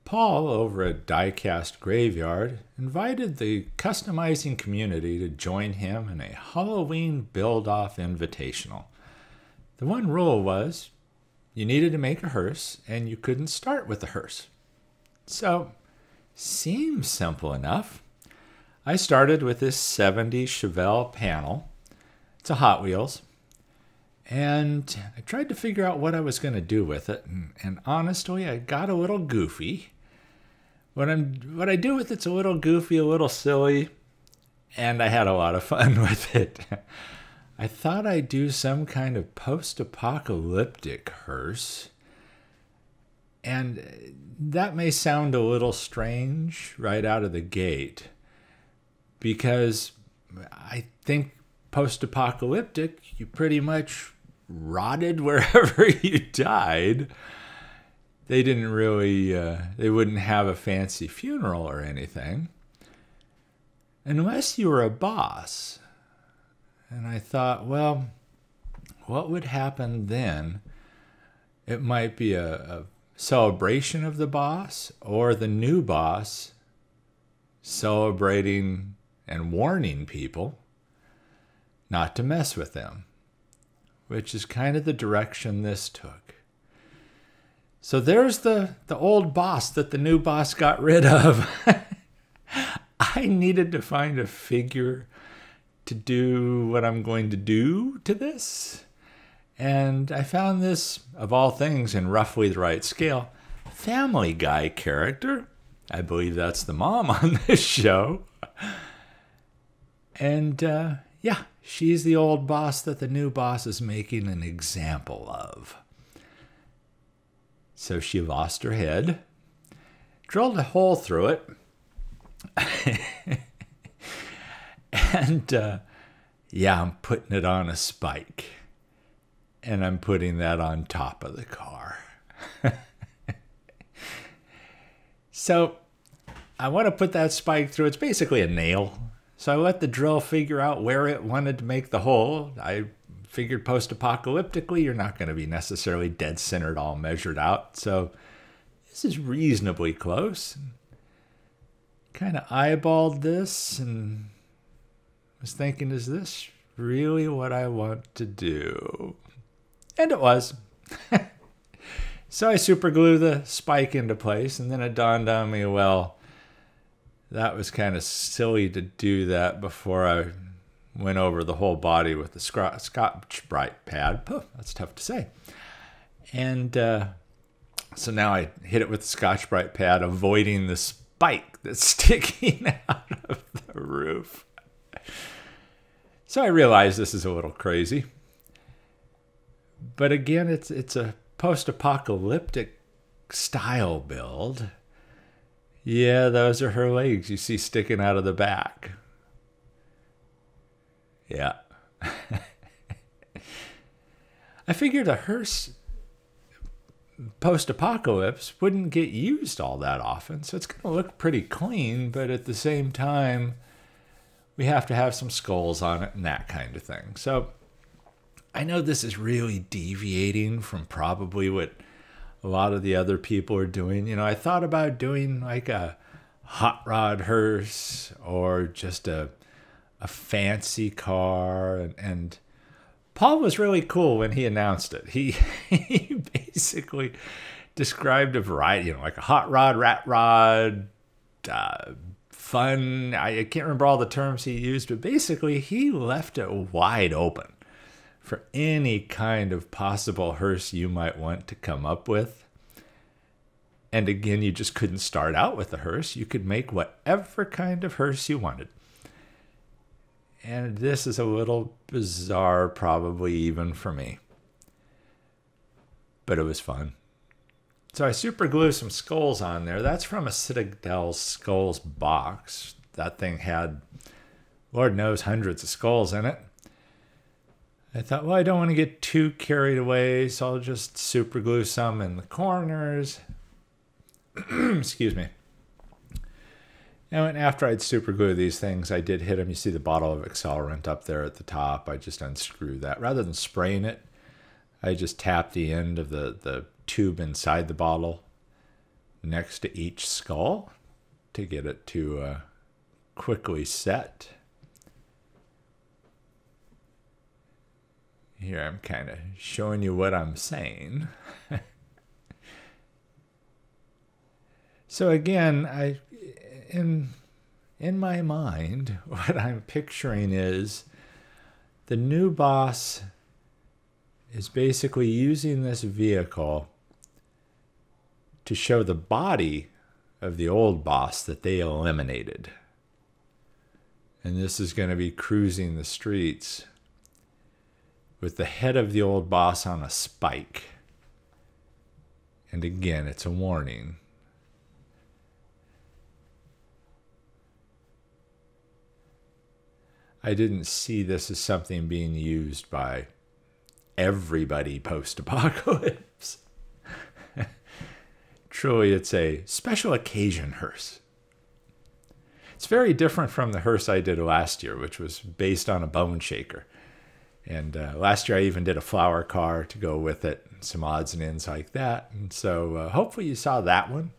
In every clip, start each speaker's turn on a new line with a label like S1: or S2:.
S1: Paul over at Diecast Graveyard invited the customizing community to join him in a Halloween Build Off Invitational. The one rule was you needed to make a hearse and you couldn't start with a hearse. So, seems simple enough. I started with this 70s Chevelle panel. It's a Hot Wheels. And I tried to figure out what I was going to do with it. And honestly, I got a little goofy. What I do with it's a little goofy, a little silly. And I had a lot of fun with it. I thought I'd do some kind of post-apocalyptic hearse. And that may sound a little strange right out of the gate, because I think post-apocalyptic, you pretty much rotted wherever you died. They didn't really, they wouldn't have a fancy funeral or anything, unless you were a boss. And I thought, well, what would happen then? It might be a celebration of the boss, or the new boss celebrating and warning people not to mess with them, which is kind of the direction this took. So there's the old boss that the new boss got rid of. I needed to find a figure to do what I'm going to do to this. And I found this, of all things, in roughly the right scale, Family Guy character. I believe that's the mom on this show. And yeah, she's the old boss that the new boss is making an example of. So she lost her head, drilled a hole through it, and yeah, I'm putting it on a spike. And I'm putting that on top of the car. So I want to put that spike through. It's basically a nail. So I let the drill figure out where it wanted to make the hole. I figured post-apocalyptically, you're not going to be necessarily dead centered, all measured out. So this is reasonably close. Kind of eyeballed this and was thinking, is this really what I want to do? And it was. So I super glue the spike into place, and then it dawned on me, well, that was kind of silly to do that before I went over the whole body with the Scotch-Brite pad. Oh, that's tough to say. And so now I hit it with the Scotch-Brite pad, avoiding the spike that's sticking out of the roof. So I realized this is a little crazy. But again, it's a post-apocalyptic style build. Yeah, those are her legs you see sticking out of the back. Yeah. I figured a hearse post-apocalypse wouldn't get used all that often, so it's going to look pretty clean, but at the same time, we have to have some skulls on it and that kind of thing. So I know this is really deviating from probably what a lot of the other people are doing. You know, I thought about doing like a hot rod hearse or just a fancy car. And Paul was really cool when he announced it. He basically described a variety, you know, like a hot rod, rat rod, fun. I can't remember all the terms he used, but basically he left it wide open for any kind of possible hearse you might want to come up with. And again, you just couldn't start out with a hearse. You could make whatever kind of hearse you wanted. And this is a little bizarre, probably even for me. But it was fun. So I super glue some skulls on there. That's from a Citadel Skulls box. That thing had, Lord knows, hundreds of skulls in it. I thought, well, I don't want to get too carried away, so I'll just super glue some in the corners. Excuse me. And after I'd super glue these things, I did hit them. You see the bottle of accelerant up there at the top. I just unscrewed that. Rather than spraying it, I just tapped the end of the tube inside the bottle next to each skull to get it to quickly set. Here I'm kind of showing you what I'm saying. So again, in my mind, what I'm picturing is the new boss is basically using this vehicle to show the body of the old boss that they eliminated. And this is going to be cruising the streets with the head of the old boss on a spike. And again, it's a warning. I didn't see this as something being used by everybody post-apocalypse. Truly, it's a special occasion hearse. It's very different from the hearse I did last year, which was based on a bone shaker. And last year I even did a flower car to go with it, some odds and ends like that. And so hopefully you saw that one.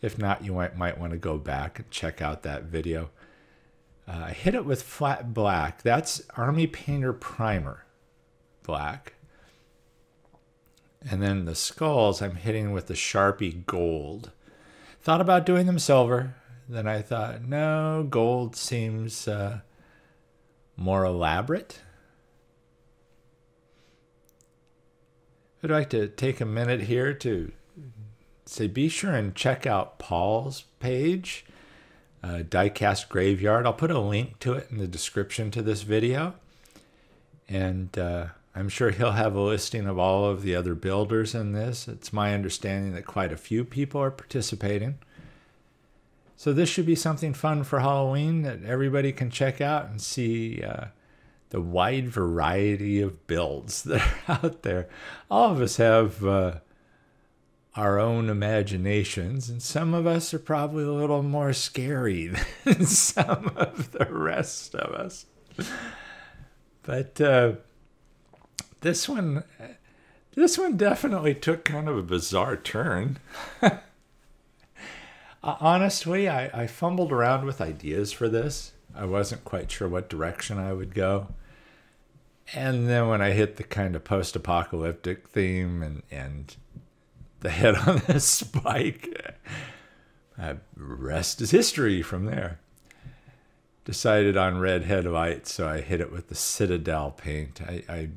S1: If not, you might want to go back and check out that video. I hit it with flat black. That's Army Painter Primer black. And then the skulls I'm hitting with the Sharpie gold. Thought about doing them silver. Then I thought, no, gold seems more elaborate. I'd like to take a minute here to say be sure and check out Paul's page, Diecast Graveyard. I'll put a link to it in the description to this video. And I'm sure he'll have a listing of all of the other builders in this. It's my understanding that quite a few people are participating. So this should be something fun for Halloween that everybody can check out and see the wide variety of builds that are out there. All of us have our own imaginations, and some of us are probably a little more scary than some of the rest of us. But this one definitely took kind of a bizarre turn. Honestly, I fumbled around with ideas for this. I wasn't quite sure what direction I would go. And then when I hit the kind of post-apocalyptic theme and the head on the spike, rest is history from there. Decided on red headlights, so I hit it with the Citadel paint. I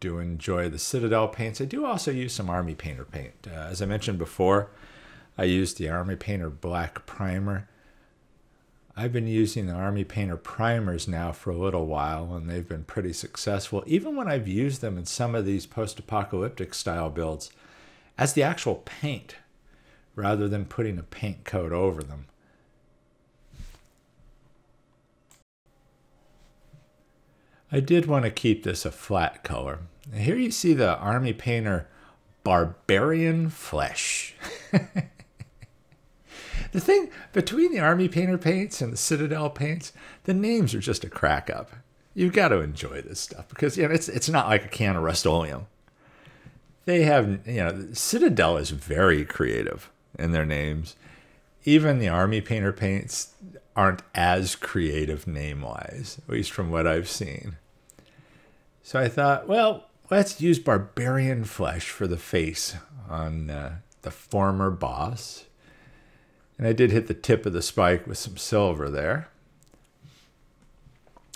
S1: do enjoy the Citadel paints. I do also use some Army Painter paint. As I mentioned before, I used the Army Painter Black Primer. I've been using the Army Painter primers now for a little while, and they've been pretty successful, even when I've used them in some of these post-apocalyptic style builds as the actual paint, rather than putting a paint coat over them. I did want to keep this a flat color. Here you see the Army Painter Barbarian Flesh. The thing between the Army Painter paints and the Citadel paints, the names are just a crack up. You've got to enjoy this stuff because it's not like a can of Rust-Oleum. They have, Citadel is very creative in their names. Even the Army Painter paints aren't as creative name-wise, at least from what I've seen. So I thought, well, let's use Barbarian Flesh for the face on the former boss. And I did hit the tip of the spike with some silver there.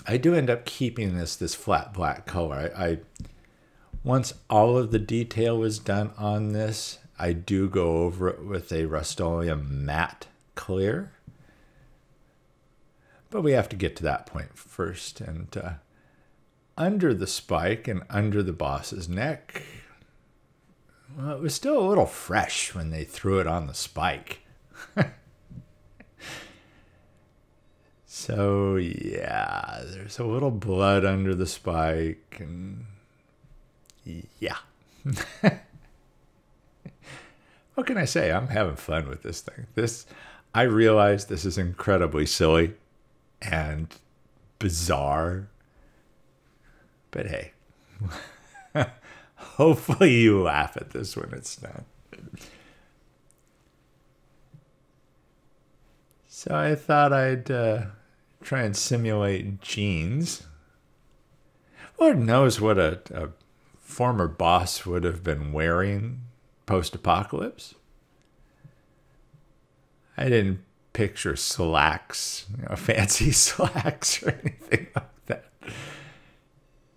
S1: I do end up keeping this flat black color. Once all of the detail is done on this, I do go over it with a Rust-Oleum matte clear. But we have to get to that point first. And under the spike and under the boss's neck, well, it was still a little fresh when they threw it on the spike. So yeah, there's a little blood under the spike, and yeah. What can I say? I'm having fun with this thing. I realize this is incredibly silly and bizarre, but hey, hopefully you laugh at this when it's done. So I thought I'd try and simulate jeans. Lord knows what a former boss would have been wearing post-apocalypse. I didn't picture slacks, fancy slacks or anything like that.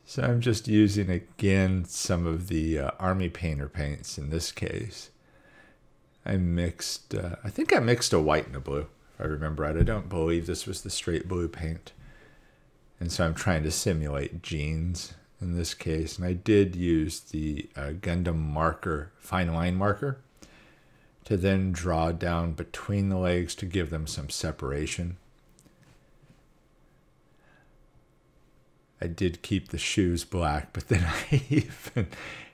S1: So I'm just using, again, some of the Army Painter paints in this case. I think I mixed a white and a blue, if I remember right. I don't believe this was the straight blue paint. And so I'm trying to simulate jeans in this case. And I did use the Gundam marker, fine line marker, to then draw down between the legs to give them some separation. I did keep the shoes black, but then I even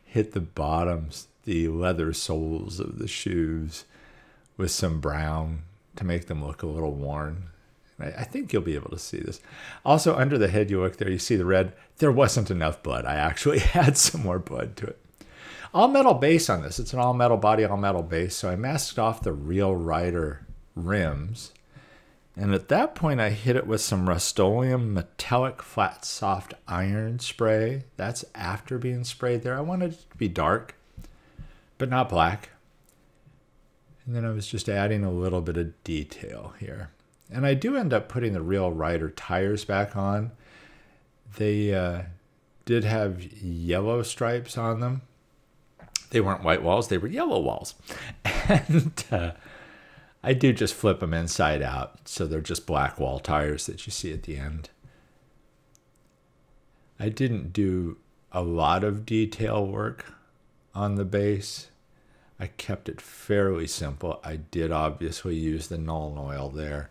S1: hit the bottoms, the leather soles of the shoes, with some brown to make them look a little worn. I think you'll be able to see this. Also, under the head, you look there, you see the red. There wasn't enough blood. I actually had some more blood to it. All metal base on this. It's an all metal body, all metal base. So I masked off the Real Rider rims. And at that point, I hit it with some Rust-Oleum metallic flat soft iron spray. That's after being sprayed there. I wanted it to be dark, but not black. And then I was just adding a little bit of detail here. And I do end up putting the Real Rider tires back on. They did have yellow stripes on them. They weren't white walls, they were yellow walls. And I do just flip them inside out, so they're just black wall tires that you see at the end. I didn't do a lot of detail work on the base. I kept it fairly simple. I did obviously use the Nuln Oil there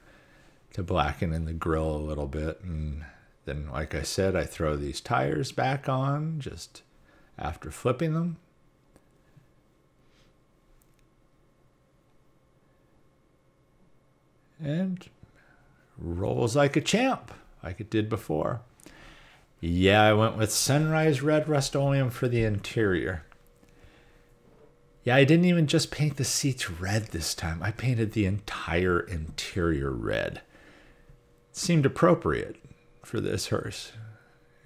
S1: to blacken in the grill a little bit. And then, like I said, I throw these tires back on just after flipping them. And rolls like a champ, like it did before. Yeah, I went with Sunrise Red Rust-Oleum for the interior. Yeah, I didn't even just paint the seats red this time. I painted the entire interior red. It seemed appropriate for this hearse.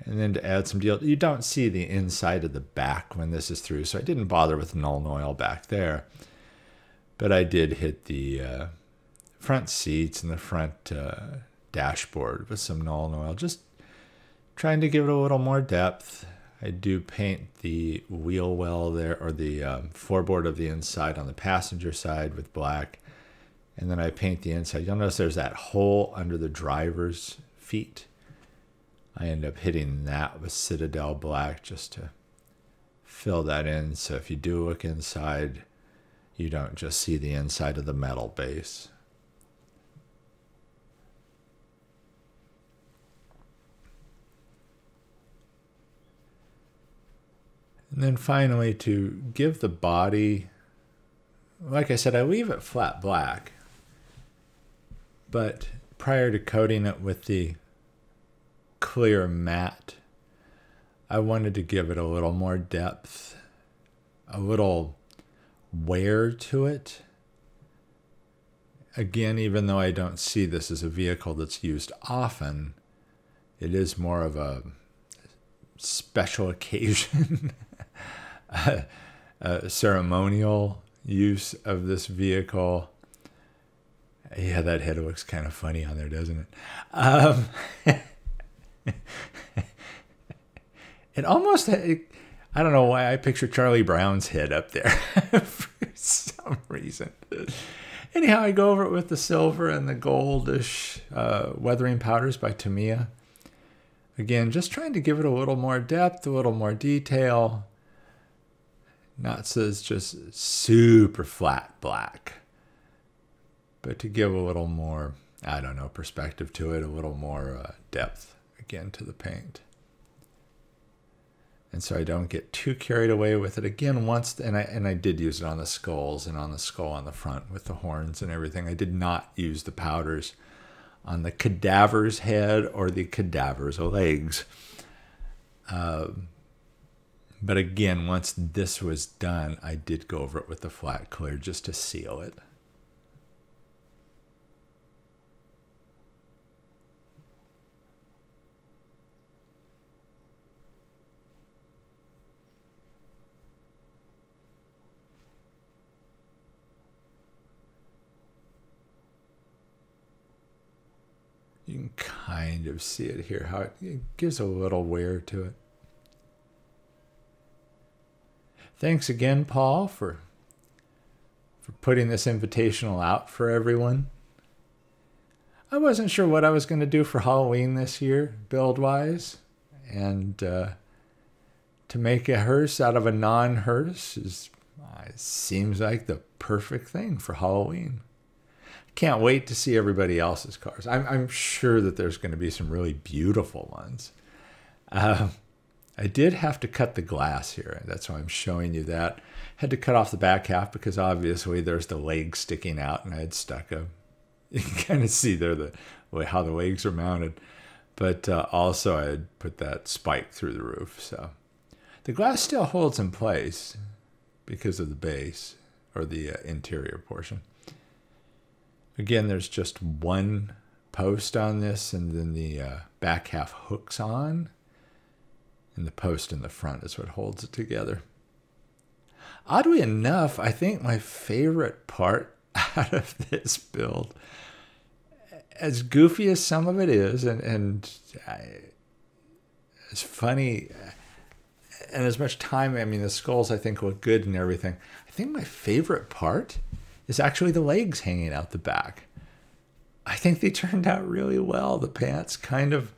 S1: And then to add some deal, you don't see the inside of the back when this is through, so I didn't bother with Nuln Oil back there. But I did hit the front seats and the front dashboard with some Nuln Oil, just trying to give it a little more depth. I do paint the wheel well there, or the floorboard of the inside on the passenger side with black. And then I paint the inside. You'll notice there's that hole under the driver's feet. I end up hitting that with Citadel black just to fill that in. So if you do look inside, you don't just see the inside of the metal base. And then finally, to give the body, like I said, I leave it flat black. But prior to coating it with the clear matte, I wanted to give it a little more depth, a little wear to it. Again, even though I don't see this as a vehicle that's used often, it is more of a special occasion, a ceremonial use of this vehicle. Yeah, that head looks kind of funny on there, doesn't it? It almost, I don't know why I picture Charlie Brown's head up there for some reason. Anyhow, I go over it with the silver and the goldish weathering powders by Tamiya. Again, just trying to give it a little more depth, a little more detail. Not so it's just super flat black, but to give a little more, I don't know, perspective to it, a little more depth, again, to the paint. And so I don't get too carried away with it. Again, once, and I did use it on the skulls and on the skull on the front with the horns and everything. I did not use the powders on the cadaver's head or the cadaver's legs. But again, once this was done, I did go over it with the flat clear just to seal it. can kind of see it here, how it gives a little wear to it. Thanks again, Paul, for putting this invitational out for everyone. I wasn't sure what I was going to do for Halloween this year, build-wise. And to make a hearse out of a non-hearse seems like the perfect thing for Halloween. Can't wait to see everybody else's cars. I'm sure that there's going to be some really beautiful ones. I did have to cut the glass here. That's why I'm showing you that. Had to cut off the back half because obviously there's the legs sticking out, and I had stuck a. You can kind of see there how the legs are mounted. But also I had put that spike through the roof. So the glass still holds in place because of the base or the interior portion. Again, there's just one post on this, and then the back half hooks on. And the post in the front is what holds it together. Oddly enough, I think my favorite part out of this build, as goofy as some of it is, and as funny, and as much time, I mean, the skulls I think look good and everything. I think my favorite part is actually the legs hanging out the back. I think they turned out really well. The pants kind of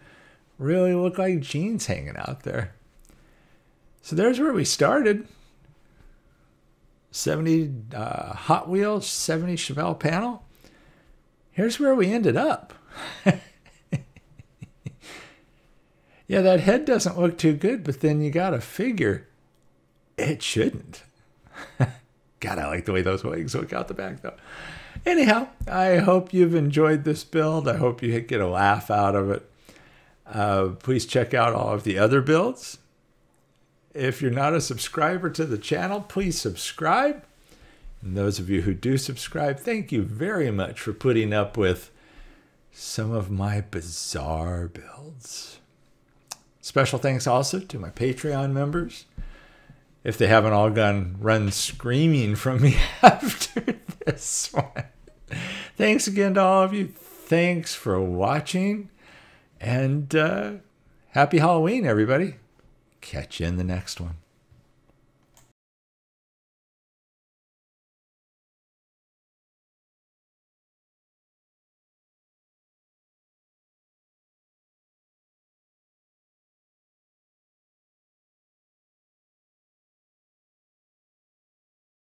S1: really look like jeans hanging out there. So there's where we started. 70 Hot Wheels, 70 Chevelle panel. Here's where we ended up. Yeah, that head doesn't look too good, but then you gotta figure it shouldn't. God, I like the way those legs look out the back, though. Anyhow, I hope you've enjoyed this build. I hope you get a laugh out of it. Please check out all of the other builds. If you're not a subscriber to the channel, please subscribe. And those of you who do subscribe, thank you very much for putting up with some of my bizarre builds. Special thanks also to my Patreon members. If they haven't all run screaming from me after this one. Thanks again to all of you. Thanks for watching. And happy Halloween, everybody. Catch you in the next one.